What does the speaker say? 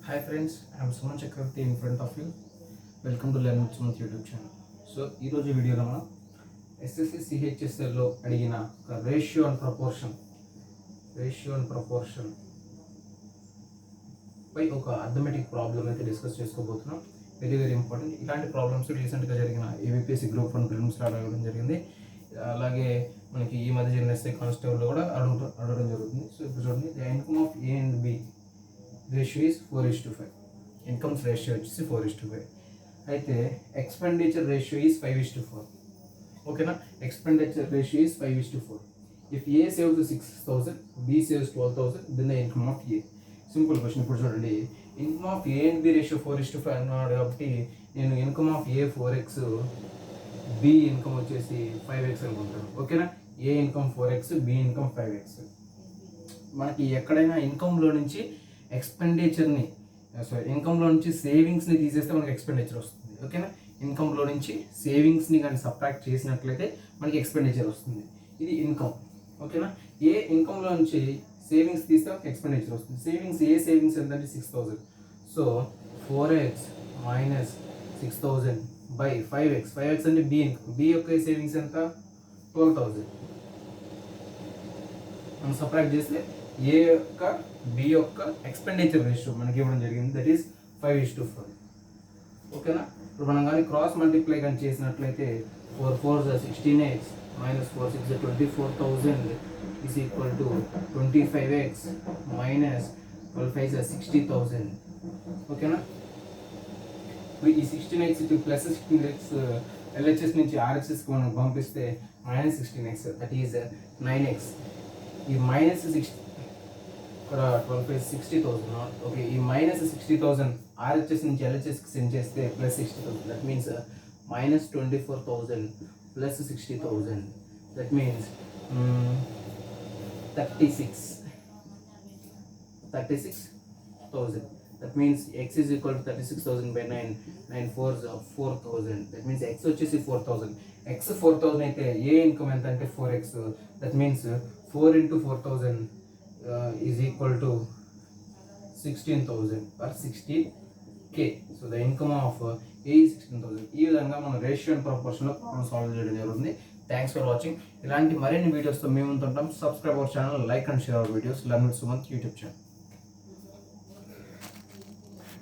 Hi friends, I am Sumanth in front of you. Welcome to Learn with Sumanth YouTube channel. So, ఈ రోజు వీడియోలో మనం SSC chsl లో అడిగిన ratio and proportion పై ఒక అర్థమెటిక్ ప్రాబ్లం అయితే డిస్కస్ చేసుకోబోతున్నాం. Very important. ఇలాంటి ప్రాబ్లమ్స్ రీసెంట్గా జరిగిన ఏబిపిఎస్సి గ్రూప్ 1 ప్రిలిమ్స్లో అడగడం జరిగింది. అలాగే మనకి ఈ మధ్య జరిగిన ఎస్ఐ కానిస్టేబుల్లో కూడా అడగడం జరుగుతుంది. సో ఇప్పుడు చూడండి, the income of A and B ratio is 4:5. Incomes ratio వచ్చేసి 4:5. అయితే ఎక్స్పెండిచర్ రేషియో ఈజ్ 5:4. ఓకేనా, expenditure ratio is 5:4. If A saves 6,000, B saves 12,000, then the income of A. Simple question. ఇప్పుడు చూడండి, income of A and B ratio 4:5 అన్నాడు కాబట్టి నేను income of A 4x, B income వచ్చేసి 5x అనుకుంటాను. ఓకేనా, ఏ income 4x, B income 5x. మనకి ఎక్కడైనా ఇన్కంలో నుంచి ఎక్స్పెండిచర్ని ఇన్కంలో నుంచి సేవింగ్స్ని తీసేస్తే మనకి ఎక్స్పెండిచర్ వస్తుంది. ఓకేనా, ఇన్కంలో నుంచి సేవింగ్స్ని కానీ సబ్ట్రాక్ట్ చేసినట్లయితే మనకి ఎక్స్పెండిచర్ వస్తుంది. ఇది ఇన్కమ్. ఓకేనా, ఏ ఇన్కంలో నుంచి సేవింగ్స్ తీస్తే ఎక్స్పెండిచర్ వస్తుంది. ఏ సేవింగ్స్ ఎంతంటే 6,000. So 4x minus 6,000 by 5x. 5x అంటే బి ఇన్కమ్. బి యొక్క సేవింగ్స్ ఎంత? 12,000. మనం సబ్ట్రాక్ట్ చేస్తే ఏ యొక్క బి యొక్క ఎక్స్పెండిచర్ రేషియో మనకి ఇవ్వడం జరిగింది. That is 5:4. ఓకేనా, ఇప్పుడు మనం కానీ క్రాస్ మల్టిప్లై కానీ చేసినట్లయితే 4 4s 16x minus 4 6 24,000 is equal to 25x minus 12 5 60,000. ఓకేనా, ఈ 16x ప్లస్ 16x ఎల్హెచ్ఎస్ నుంచి ఆర్హెచ్ఎస్కి మనం పంపిస్తే minus 16x, that is 9x. ఈ మైనస్ 60 ఇక్కడ 12 5 60,000. ఓకే, ఈ మైనస్ 60,000 ఆర్హెచ్ఎస్ నుంచి ఎల్హెచ్ఎస్కి సెండ్ చేస్తే plus 60,000. That means minus 24,000 plus 60,000. That means 36,000. That means X is equal to 36,000 by 9. 9 4s 4,000. That means X వచ్చేసి 4,000. X 4,000 అయితే ఏ ఇన్కమ్ ఎంత అంటే 4x. That means 4 into 4,000 is equal to 16,000 or 60K. So the income of A is 16,000. ఈ విధంగా మనం ratio and ప్రపోర్షన్లో problem solve చేయడం జరుగుతుంది. Thanks for watching. ఇలాంటి మరిన్ని వీడియోస్తో మేము ఉంటుంటాం. Subscribe our channel, like and share our videos. Learn with Sumanth YouTube channel.